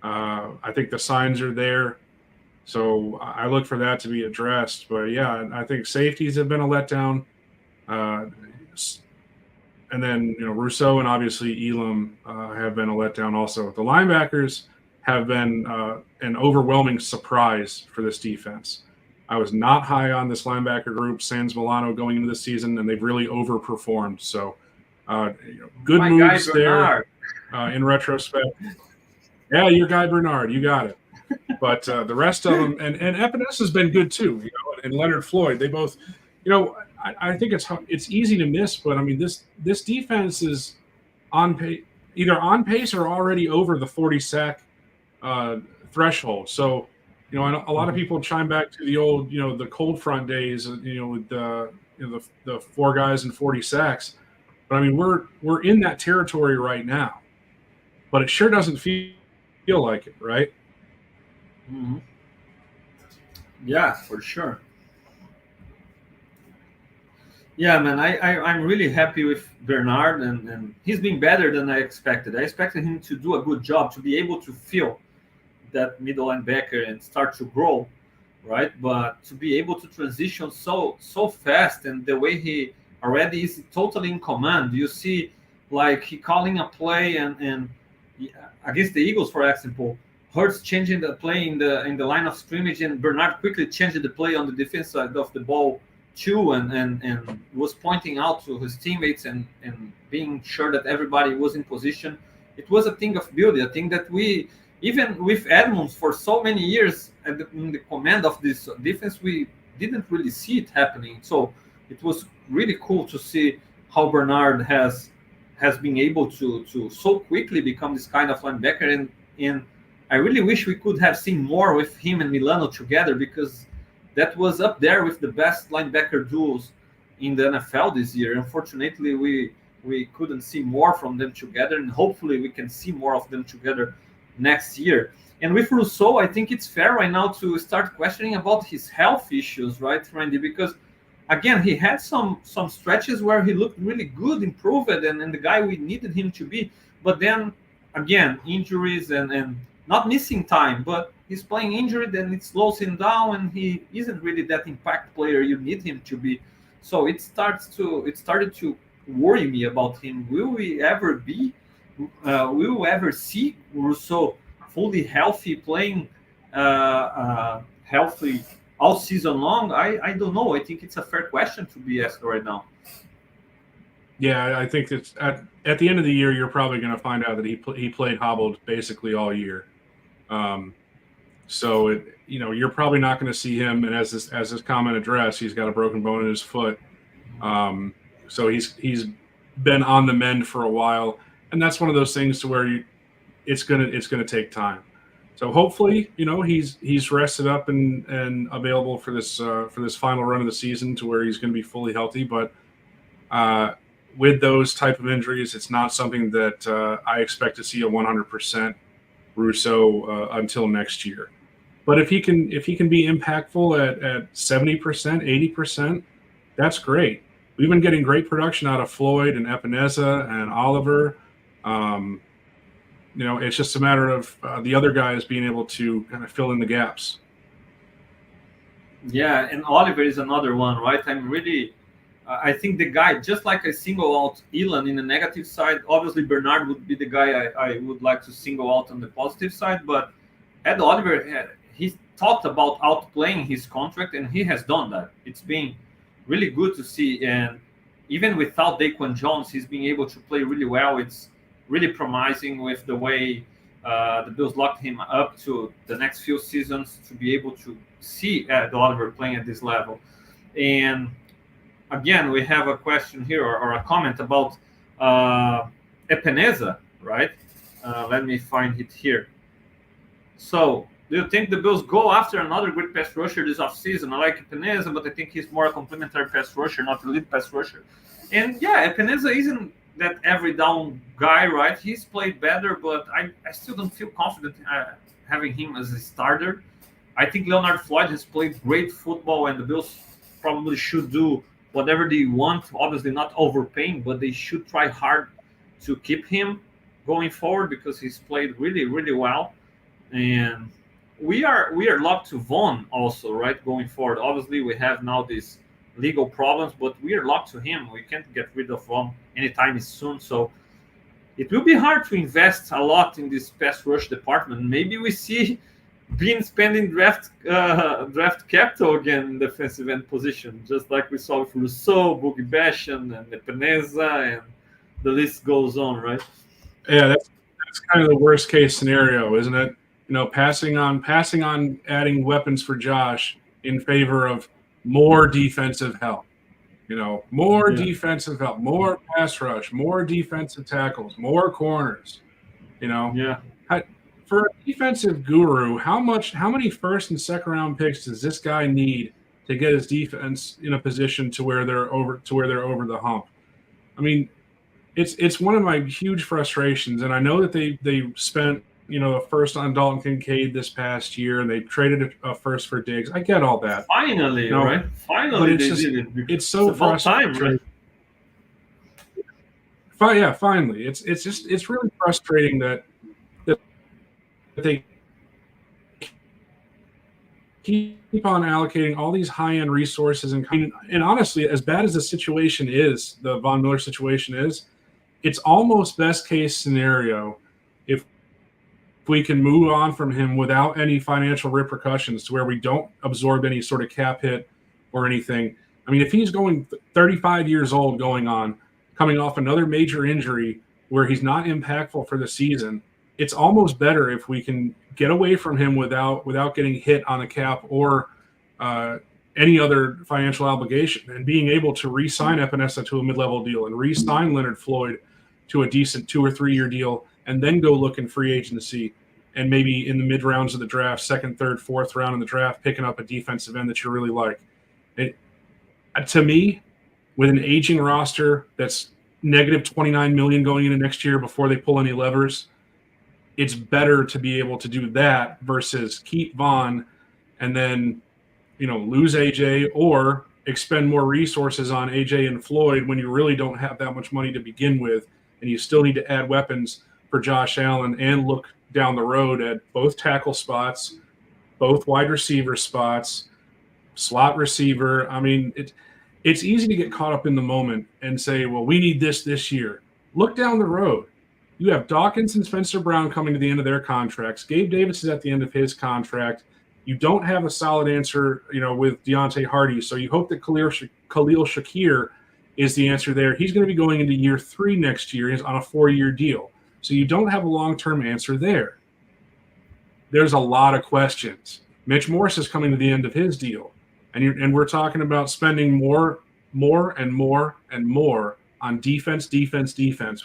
I think the signs are there, so I look for that to be addressed. But yeah, I think safeties have been a letdown, uh, and then Rousseau and obviously Elam have been a letdown also. The linebackers have been an overwhelming surprise for this defense. I was not high on this linebacker group, Sans Milano, going into the season, and they've really overperformed. So good
My guy
moves there
Bernard.
in retrospect. Yeah, your guy Bernard, you got it. But the rest of them, and Epinesa has been good too. And Leonard Floyd, they both. I think it's easy to miss, but I mean this defense is on pace, either on pace or already over the 40 sack threshold. So a lot of people chime back to the old the cold front days, with the four guys and 40 sacks. But I mean, we're in that territory right now, but it sure doesn't feel like it, right?
Mm-hmm. Yeah, for sure. Yeah, man, I'm really happy with Bernard, and he's been better than I expected. I expected him to do a good job, to be able to feel that middle linebacker and start to grow, right? But to be able to transition so fast, and the way he already is totally in command. You see, like he calling a play, and against the Eagles, for example, Hurts changing the play in the line of scrimmage, and Bernard quickly changed the play on the defense side of the ball too, and was pointing out to his teammates, and being sure that everybody was in position. It was a thing of beauty, a thing that we, even with Edmonds for so many years in the command of this defense, we didn't really see it happening. So it was really cool to see how Bernard has been able to so quickly become this kind of linebacker, and I really wish we could have seen more with him and Milano together, because that was up there with the best linebacker duels in the NFL this year. Unfortunately, we couldn't see more from them together, and hopefully we can see more of them together next year. And with Rousseau, I think it's fair right now to start questioning about his health issues, right, Randy? Because again, he had some stretches where he looked really good, improved, and the guy we needed him to be. But then again, injuries and not missing time, but he's playing injured, and it slows him down, and he isn't really that impact player you need him to be. So it started to worry me about him. Will we ever be? Will we ever see Rousseau fully healthy, playing healthy all season long? I don't know. I think it's a fair question to be asked right now.
Yeah, I think it's at the end of the year, you're probably going to find out that he played hobbled basically all year. Um, so you're probably not going to see him. And as his comment addressed, he's got a broken bone in his foot. So he's been on the mend for a while, and that's one of those things to where it's gonna take time. So hopefully, he's rested up and available for this final run of the season to where he's going to be fully healthy. But with those type of injuries, it's not something that I expect to see a 100% Rousseau until next year. But if he can be impactful at 70%, 80%, that's great. We've been getting great production out of Floyd and Epineza and Oliver. It's just a matter of the other guys being able to kind of fill in the gaps.
Yeah, and Oliver is another one, right? I think the guy, just like I single out Elan in the negative side, obviously Bernard would be the guy I would like to single out on the positive side. But Ed Oliver, he talked about outplaying his contract, and he has done that. It's been really good to see. And even without Daquan Jones, he's been able to play really well. It's really promising with the way the Bills locked him up to the next few seasons to be able to see Ed Oliver playing at this level. And again, we have a question here or a comment about Epineza, right? Let me find it here. So, do you think the Bills go after another great pass rusher this offseason? I like Epineza, but I think he's more a complementary pass rusher, not a lead pass rusher. And yeah, Epineza isn't that every down guy, right? He's played better, but I still don't feel confident having him as a starter. I think Leonard Floyd has played great football, and the Bills probably should do whatever they want. Obviously, not overpaying, but they should try hard to keep him going forward because he's played really, really well. And we are locked to Vaughn also, right? Going forward, obviously, we have now these legal problems, but we are locked to him. We can't get rid of Vaughn anytime soon. So it will be hard to invest a lot in this pass rush department. Maybe we see Bean spending draft capital again in defensive end position, just like we saw with Rousseau, Boogie Basham, and Epineza, and the list goes on, right?
Yeah, that's kind of the worst case scenario, isn't it? Passing on adding weapons for Josh in favor of more defensive help. More defensive help, more pass rush, more defensive tackles, more corners.
Yeah.
For a defensive guru, how many first and second round picks does this guy need to get his defense in a position to where they're over the hump? I mean, it's one of my huge frustrations, and I know that they spent a first on Dalton Kincaid this past year, and they traded a first for Diggs. I get all that.
Finally, right? Finally, they did it.
It's so frustrating. Time, right? Yeah, finally. It's really frustrating that they keep on allocating all these high-end resources, and honestly, as bad as the situation is, the Von Miller situation is, it's almost best case scenario if we can move on from him without any financial repercussions, to where we don't absorb any sort of cap hit or anything. I mean, if he's going 35 years old, coming off another major injury where he's not impactful for the season, it's almost better if we can get away from him without getting hit on the cap or any other financial obligation, and being able to re-sign Epinesa to a mid-level deal and re-sign Leonard Floyd to a decent 2 or 3 year deal, and then go look in free agency and maybe in the mid rounds of the draft, second, third, fourth round in the draft, picking up a defensive end that you really like. To me, with an aging roster that's negative $29 million going into next year before they pull any levers, it's better to be able to do that versus keep Vaughn and then, lose AJ, or expend more resources on AJ and Floyd when you really don't have that much money to begin with, and you still need to add weapons for Josh Allen and look down the road at both tackle spots, both wide receiver spots, slot receiver. I mean, it's easy to get caught up in the moment and say, well, we need this year. Look down the road. You have Dawkins and Spencer Brown coming to the end of their contracts. Gabe Davis is at the end of his contract. You don't have a solid answer, with Deontay Hardy. So you hope that Khalil Shakir is the answer there. He's going to be going into year 3 next year. He's on a 4-year deal. So you don't have a long-term answer there. There's a lot of questions. Mitch Morse is coming to the end of his deal. And we're talking about spending more and more and more on defense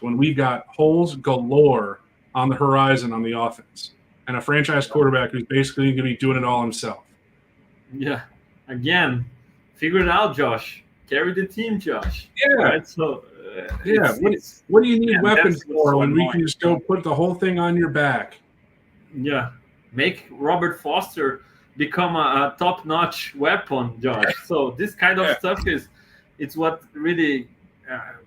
when we've got holes galore on the horizon on the offense, and a franchise quarterback who's basically going to be doing it all himself.
Yeah. Again, figure it out, Josh. Carry the team, Josh.
Yeah.
Right? So,
what do you need weapons for when we can just go put the whole thing on your back?
Yeah. make Robert Foster become a top-notch weapon, Josh. So this kind of
Yeah.
stuff is it's what really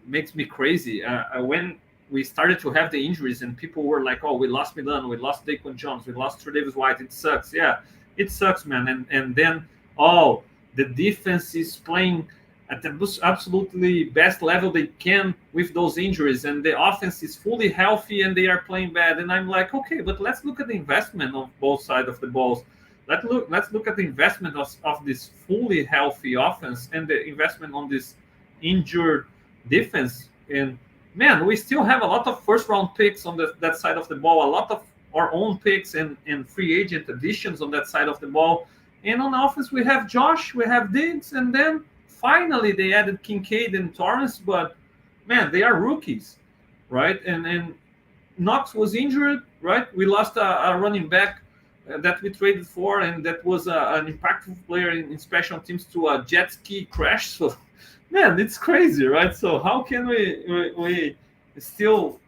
makes me crazy. When we started to have the injuries and people were like, "Oh, we lost Milan, we lost Daquan Jones, we lost Trey Davis White. It sucks." Yeah, it sucks, man. And then oh, the defense is playing at the absolutely best level they can with those injuries, and the offense is fully healthy and they are playing bad. And I'm like, okay, but let's look at the investment on both sides of the balls. Let's look at the investment of this fully healthy offense and the investment on this injured defense. And man, we still have a lot of first round picks on that side of the ball, a lot of our own picks and free agent additions on that side of the ball. And on offense, we have Josh, we have Diggs, and then finally they added Kincaid and Torrance, but man, they are rookies, right? And Knox was injured, right? We lost a running back that we traded for, and that was an impactful player in special teams to a jet ski crash. So, man, it's crazy, right? So how can we still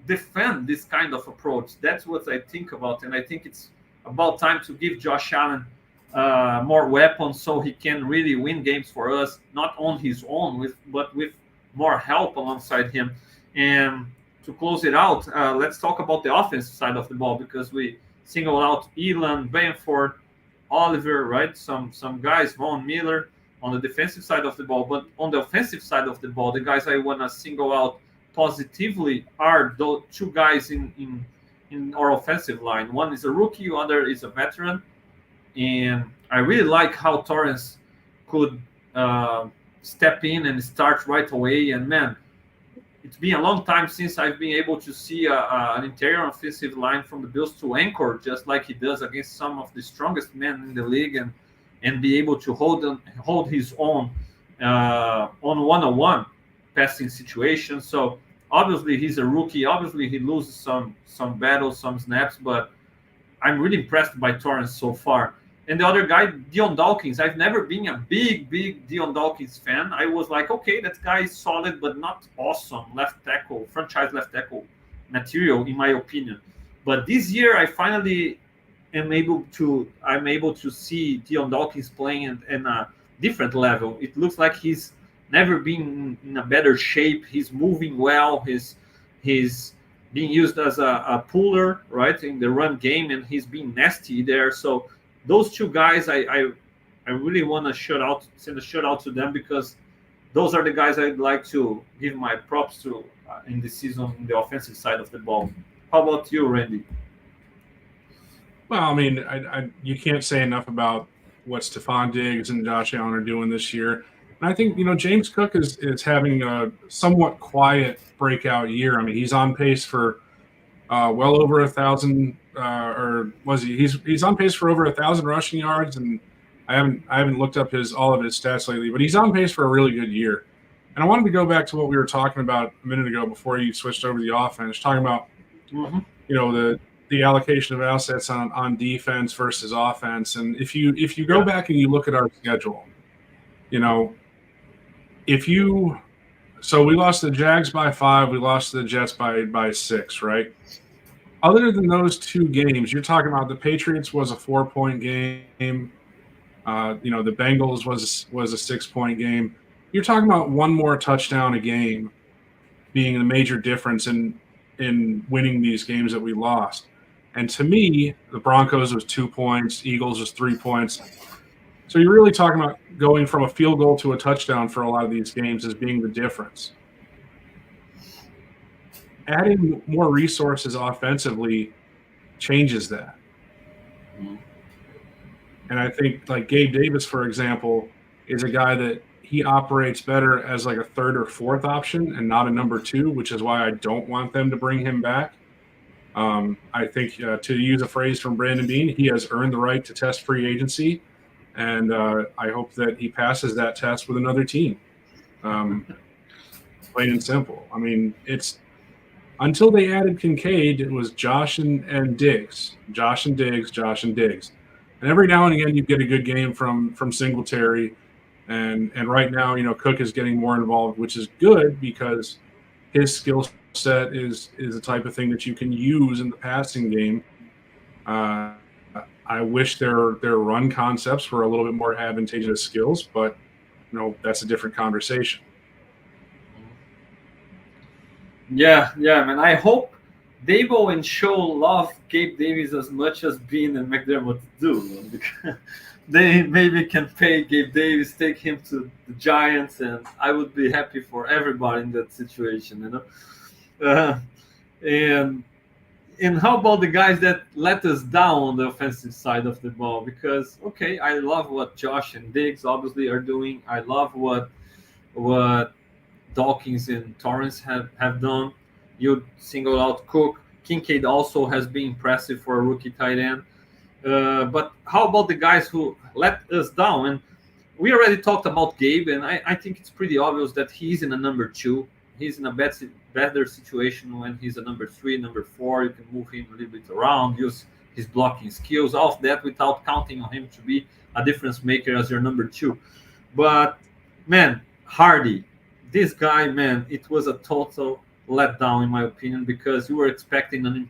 defend this kind of approach? That's what I think about, and I think it's about time to give Josh Allen more weapons so he can really win games for us, not on his own, but with more help alongside him. And to close it out, let's talk about the offensive side of the ball because we singled out Elan, Benford, Oliver, right? Some guys, Von Miller on the defensive side of the ball, but on the offensive side of the ball, the guys I want to single out positively are those two guys in our offensive line. One is a rookie, other is a veteran, and I really like how Torrance could step in and start right away. And man, it's been a long time since I've been able to see an interior offensive line from the Bills to anchor just like he does against some of the strongest men in the league, and be able to hold his own on one-on-one passing situations. So obviously he's a rookie. Obviously he loses some battles, some snaps, but I'm really impressed by Torrance so far. And the other guy, Dion Dawkins, I've never been a big Dion Dawkins fan. I was like, okay, that guy is solid, but not awesome left tackle, franchise left tackle material, in my opinion. But this year, I finally I'm able to see Dion Dawkins playing in a different level. It looks like he's never been in a better shape. He's moving well. He's being used as a puller, right, in the run game, and he's being nasty there. So those two guys, I really want to send a shout out to them because those are the guys I'd like to give my props to in the season in the offensive side of the ball. How about you, Randy?
Well, I mean, you can't say enough about what Stephon Diggs and Josh Allen are doing this year. And I think, James Cook is having a somewhat quiet breakout year. I mean, he's on pace for well over 1,000, or was he? He's on pace for over 1,000 rushing yards, and I haven't looked up all of his stats lately, but he's on pace for a really good year. And I wanted to go back to what we were talking about a minute ago before you switched over to the offense, talking about
Mm-hmm.
the allocation of assets on defense versus offense. And if you go back and you look at our schedule, you know, if you so we lost the Jags by 5, we lost the Jets by 6, right? Other than those two games, you're talking about the Patriots was a 4-point game. The Bengals was a 6-point game. You're talking about one more touchdown a game being a major difference in winning these games that we lost. And to me, the Broncos was 2 points, Eagles was 3 points. So you're really talking about going from a field goal to a touchdown for a lot of these games as being the difference. Adding more resources offensively changes that. And I think like Gabe Davis, for example, is a guy that he operates better as like a third or fourth option and not a number 2, which is why I don't want them to bring him back. I think to use a phrase from Brandon Beane, he has earned the right to test free agency. And I hope that he passes that test with another team. Plain and simple. I mean, it's until they added Kincaid, it was Josh and Diggs, Josh and Diggs, Josh and Diggs. And every now and again, you get a good game from Singletary. And right now, Cook is getting more involved, which is good because his skill set is the type of thing that you can use in the passing game. I wish their run concepts were a little bit more advantageous skills, but that's a different conversation.
Yeah, man. I hope Dable and Show love Gabe Davis as much as Bean and McDermott do, man, because they maybe can pay Gabe Davis, take him to the Giants, and I would be happy for everybody in that situation. And how about the guys that let us down on the offensive side of the ball? Because okay, I love what Josh and Diggs obviously are doing. I love what Dawkins and Torrance have done. You single out Cook. Kincaid also has been impressive for a rookie tight end. But how about the guys who let us down? And we already talked about Gabe, and I think it's pretty obvious that he's in a number 2. He's in a better situation when he's a number 3, number 4. You can move him a little bit around, use his blocking skills, all of that without counting on him to be a difference maker as your number 2. But man, Hardy, this guy, man, it was a total letdown in my opinion, because you were expecting an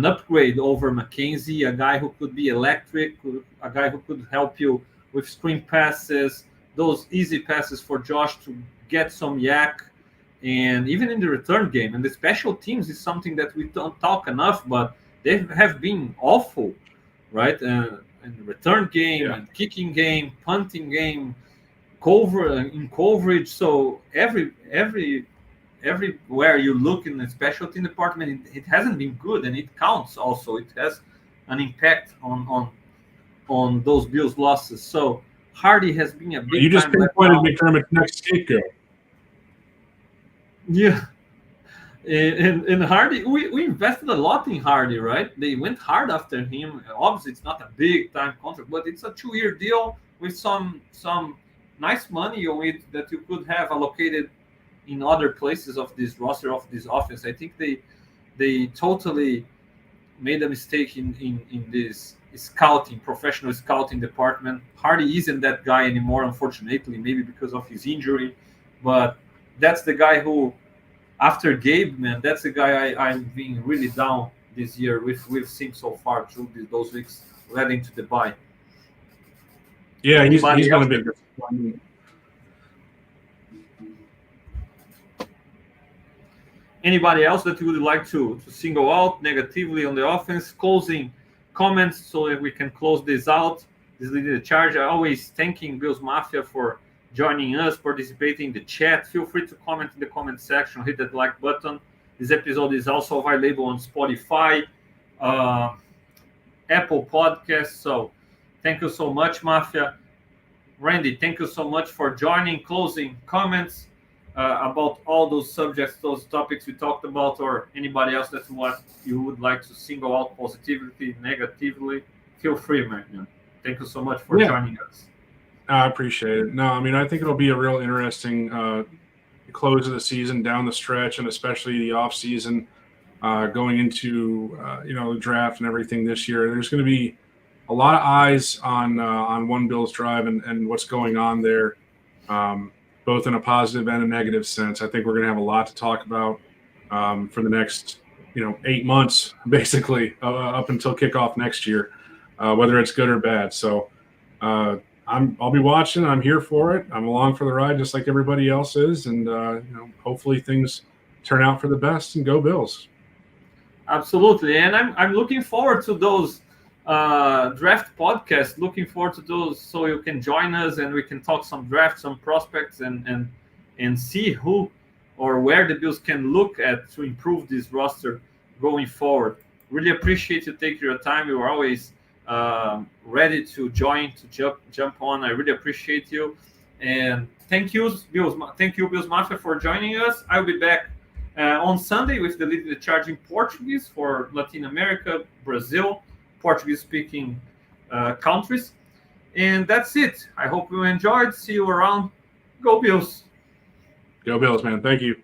upgrade over McKenzie, a guy who could be electric, a guy who could help you with screen passes, those easy passes for Josh to get some yak, and even in the return game. And the special teams is something that we don't talk enough, but they have been awful, right? In the return game, and kicking game, punting game, in coverage. So everywhere you look in the special team department, it hasn't been good, and it counts also. It has an impact on those Bills losses. So Hardy has been a big.
You just pinpointed McDermott's next scapegoat.
Yeah. And Hardy, we invested a lot in Hardy, right? They went hard after him. Obviously, it's not a big time contract, but it's a 2-year deal with some nice money on it that you could have allocated in other places of this roster, of this offense. I think they totally made a mistake in this professional scouting department. Hardy isn't that guy anymore, unfortunately, maybe because of his injury, but that's the guy who, after Gabe, man, that's the guy I'm being really down this year. We've seen so far through those weeks leading to the bye.
Yeah, he's going to be disappointing.
Anybody else that you would like to single out negatively on the offense? Closing comments so that we can close this out. This is the charge. I always thanking Bills Mafia for joining us, participating in the chat. Feel free to comment in the comment section, hit that like button. This episode is also available on Spotify, Apple Podcasts. So thank you so much, Mafia. Randy, thank you so much for joining. Closing comments about all those subjects, those topics we talked about, or anybody else that you would like to single out positively, negatively. Feel free, man. Thank you so much for joining us.
I appreciate it. No, I mean, I think it'll be a real interesting close of the season, down the stretch, and especially the off season going into the draft and everything this year. There's going to be a lot of eyes on One Bills Drive and what's going on there, both in a positive and a negative sense. I think we're going to have a lot to talk about for the next 8 months, basically, up until kickoff next year, whether it's good or bad. So. I'll be watching. I'm here for it. I'm along for the ride, just like everybody else is, and hopefully things turn out for the best. And go Bills!
Absolutely, and I'm looking forward to those draft podcasts. Looking forward to those, so you can join us and we can talk some drafts, some prospects, and see who or where the Bills can look at to improve this roster going forward. Really appreciate you taking your time. You were always ready to join, to jump on. I really appreciate you, and thank you, Bills Mafia, for joining us. I'll be back on Sunday with the Leading the Charge in Portuguese for Latin America, Brazil, Portuguese-speaking countries, and that's it. I hope you enjoyed. See you around. Go Bills!
Go Bills, man! Thank you.